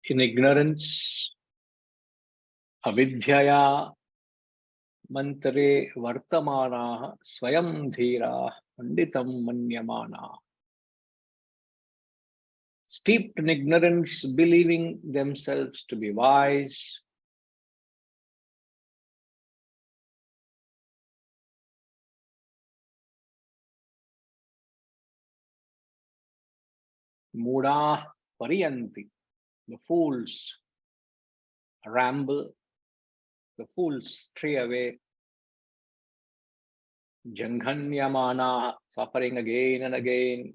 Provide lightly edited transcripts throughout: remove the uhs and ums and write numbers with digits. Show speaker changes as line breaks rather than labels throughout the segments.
In ignorance, avidyaya mantare vartamana swayam dhira panditam manyamana. Steeped in ignorance, believing themselves to be wise, muda pariyanti, the fools ramble, the fools stray away, janghanyamana, suffering again and again,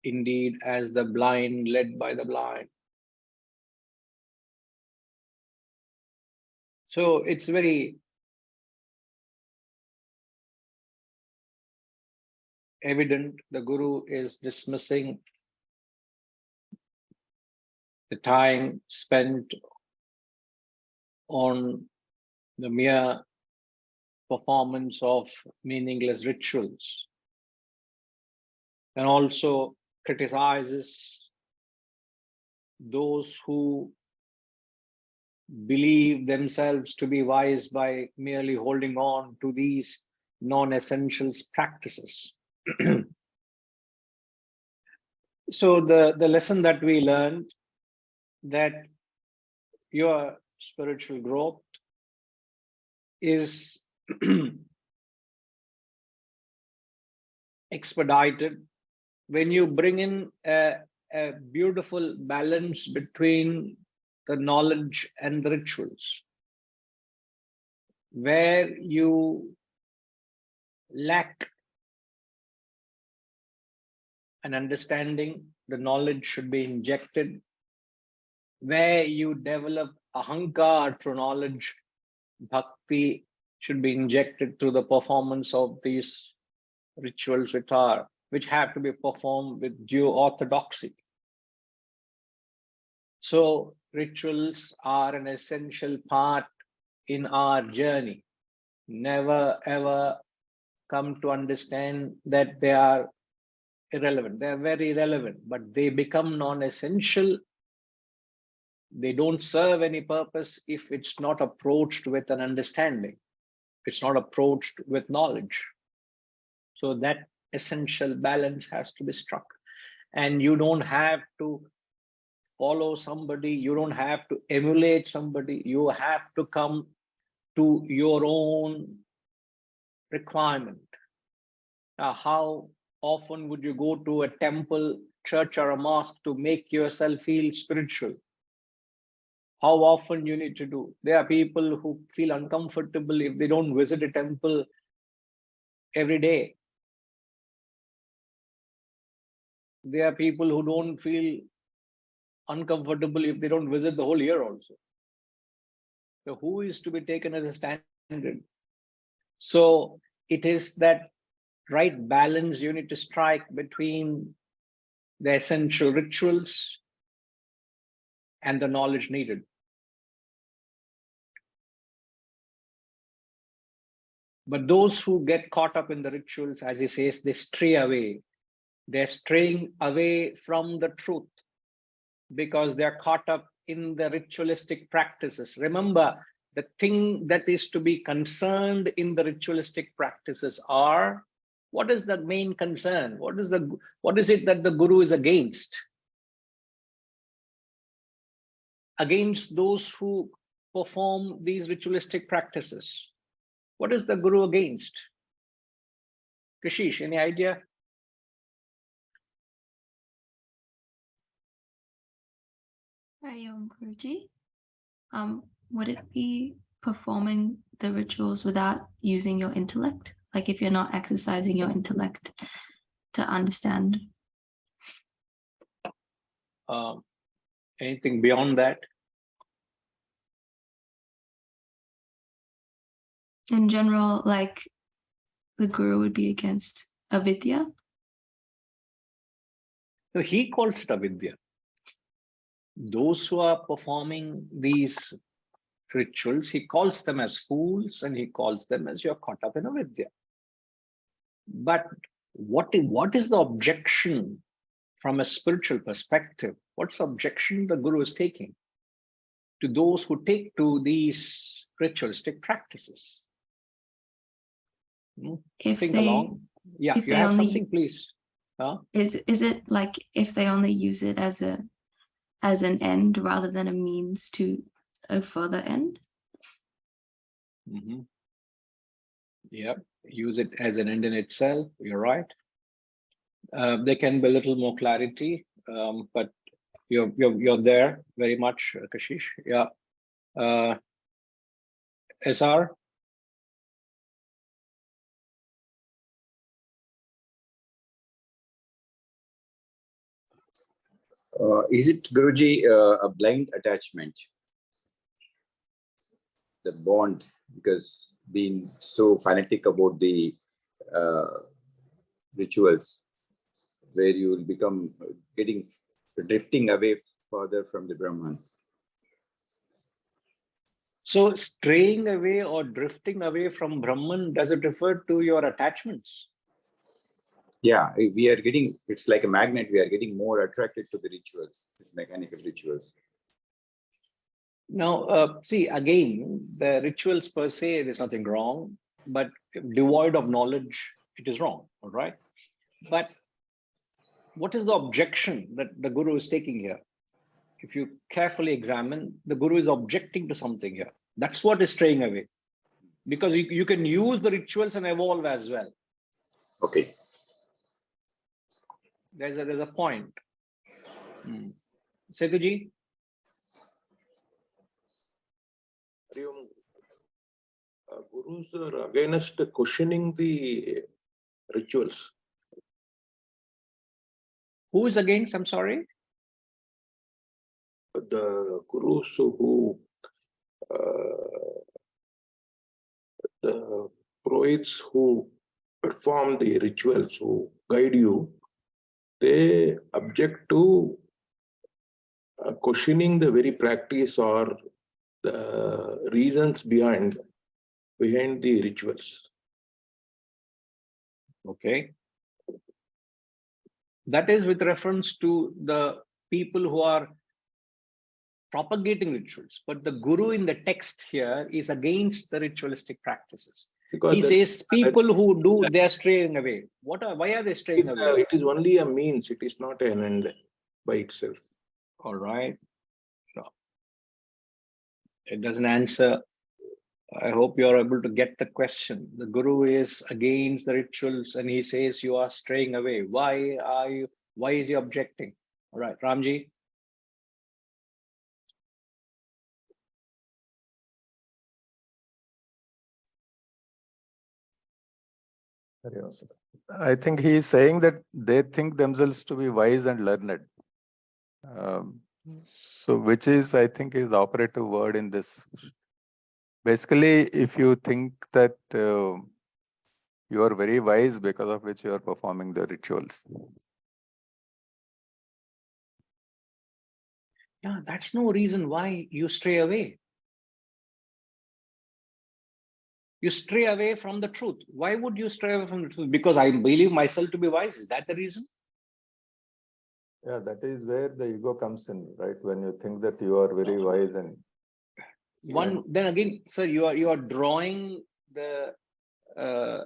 indeed as the blind led by the blind. So it's very evident the Guru is dismissing the time spent on the mere performance of meaningless rituals, and also criticizes those who believe themselves to be wise by merely holding on to these non-essentials practices. So the lesson that we learned, that your spiritual growth is expedited when you bring in a beautiful balance between the knowledge and the rituals. Where you lack an understanding, the knowledge should be injected. Where you develop ahankar through knowledge, bhakti should be injected through the performance of these rituals which have to be performed with due orthodoxy. So rituals are an essential part in our journey. Never ever come to understand that they are irrelevant. They are very relevant, but they become non-essential. They don't serve any purpose if it's not approached with an understanding. It's not approached with knowledge. So that essential balance has to be struck. And you don't have to follow somebody. You don't have to emulate somebody. You have to come to your own requirement. Now, how often would you go to a temple, church, or a mosque to make yourself feel spiritual? How often you need to do? There are people who feel uncomfortable if they don't visit a temple every day. There are people who don't feel uncomfortable if they don't visit the whole year also. So who is to be taken as a standard? So it is that right balance you need to strike between the essential rituals and the knowledge needed. But those who get caught up in the rituals, as he says, they stray away. They're straying away from the truth because they're caught up in the ritualistic practices. Remember, the thing that is to be concerned in the ritualistic practices are, what is the main concern? What is it that the Guru is against? Against those who perform these ritualistic practices. What is the Guru against? Kashish, any idea?
Guruji, would it be performing the rituals without using your intellect? Like if you're not exercising your intellect to understand?
Anything beyond that?
In general, like the Guru would be against avidya?
So he calls it avidya. Those who are performing these rituals, he calls them as fools and he calls them as you're caught up in avidya. But what is the objection from a spiritual perspective? What's the objection the Guru is taking? to those who take to these ritualistic practices.
If
Think
they,
along. Yeah,
if
you
they
have
only,
something, please.
is it like if they only use it as an end rather than a means to a further end?
Yeah, use it as an end in itself. You're right. There can be a little more clarity, but you're there very much, Kashish. Yeah. SR.
Is it, Guruji, a blind attachment? The bond, because being so fanatic about the rituals, where you will become drifting away further from the Brahman.
So straying away or drifting away from Brahman, does it refer to your attachments?
Yeah, we are getting, it's like a magnet, we are getting more attracted to the rituals, these mechanical rituals.
Now, see, again, the rituals per se, there's nothing wrong, but devoid of knowledge, it is wrong, all right? But what is the objection that the Guru is taking here? If you carefully examine, the Guru is objecting to something here. That's what is straying away. Because you can use the rituals and evolve as well.
Okay.
There's a point. Setuji?
Gurus are against questioning the rituals.
Who is against? I'm sorry?
The gurus who, the Purohits who perform the rituals, who guide you, they object to questioning the very practice or the reasons behind the rituals.
Okay. That is with reference to the people who are propagating rituals, but the Guru in the text here is against the ritualistic practices. Because he says people who do, they are straying away. Why are they straying away?
It is only a means, it is not an end by itself.
All right. No. It doesn't answer. I hope you're able to get the question. The Guru is against the rituals and he says you are straying away. Why is he objecting? All right, Ramji.
I think he is saying that they think themselves to be wise and learned. So which is, I think, is the operative word in this. Basically, if you think that you are very wise because of which you are performing the rituals.
Yeah, that's no reason why you stray away. You stray away from the truth. Why would you stray away from the truth? Because I believe myself to be wise. Is that the reason?
Yeah, that is where the ego comes in, right? When you think that you are very wise and
then again, sir, you are drawing the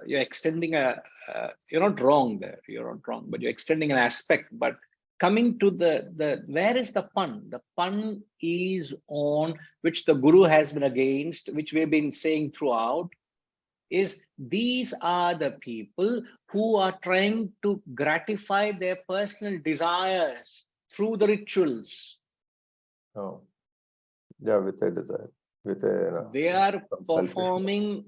you're extending you're not wrong there. You're not wrong, but you're extending an aspect. But coming to the where is the pun? The pun is on which the Guru has been against, which we've been saying throughout. Is these are the people who are trying to gratify their personal desires through the rituals.
oh, yeah, with a desire, with a
they are performing,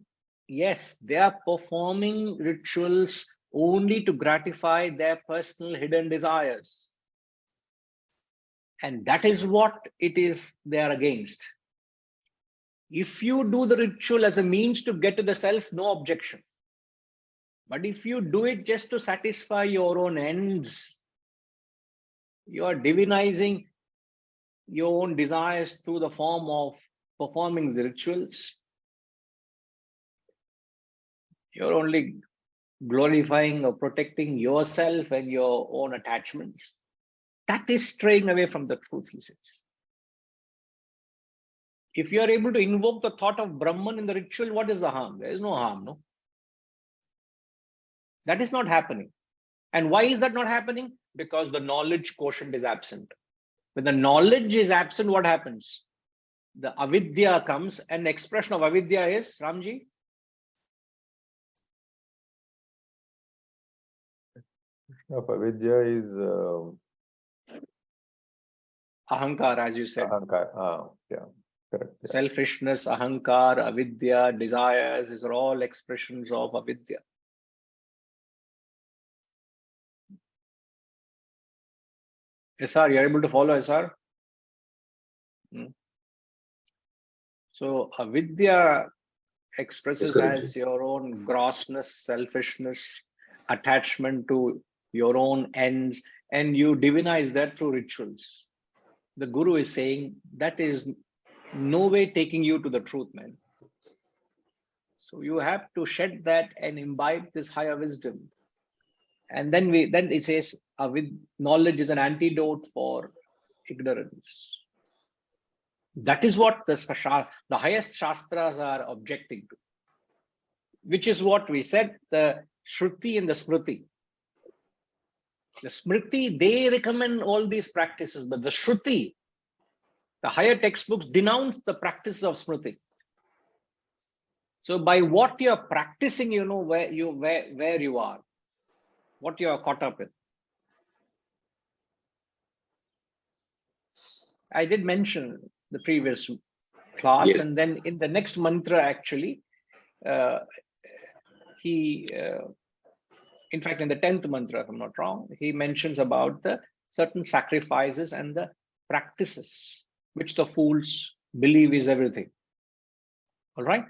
yes, they are performing rituals only to gratify their personal hidden desires. And that is what it is they are against. If you do the ritual as a means to get to the self, no objection. But if you do it just to satisfy your own ends, you are divinizing your own desires through the form of performing the rituals. You're only glorifying or protecting yourself and your own attachments. That is straying away from the truth, he says. If you are able to invoke the thought of Brahman in the ritual, what is the harm? There is no harm, no? That is not happening. And why is that not happening? Because the knowledge quotient is absent. When the knowledge is absent, what happens? The avidya comes, and the expression of avidya is, Ramji?
Of avidya is
Ahankar, as you said.
ahankar. Yeah, correct. Yeah.
Selfishness, ahankar, avidya, desires, these are all expressions of avidya. SR, you're able to follow SR? So avidya expresses
Yes,
as your own grossness, selfishness, attachment to your own ends, and you divinize that through rituals. The Guru is saying that is no way taking you to the truth, man. So you have to shed that and imbibe this higher wisdom. And then it says with knowledge is an antidote for ignorance. That is what the highest shastras are objecting to, which is what we said, the Shruti and the Smriti. The Smriti, they recommend all these practices, but the Shruti, the higher textbooks, denounce the practices of Smriti. So by what you're practicing, you know where you are, what you are caught up in. I did mention the previous class,
Yes.
and then in the next mantra, actually, in fact, in the 10th mantra, if I'm not wrong, he mentions about the certain sacrifices and the practices which the fools believe is everything. All right.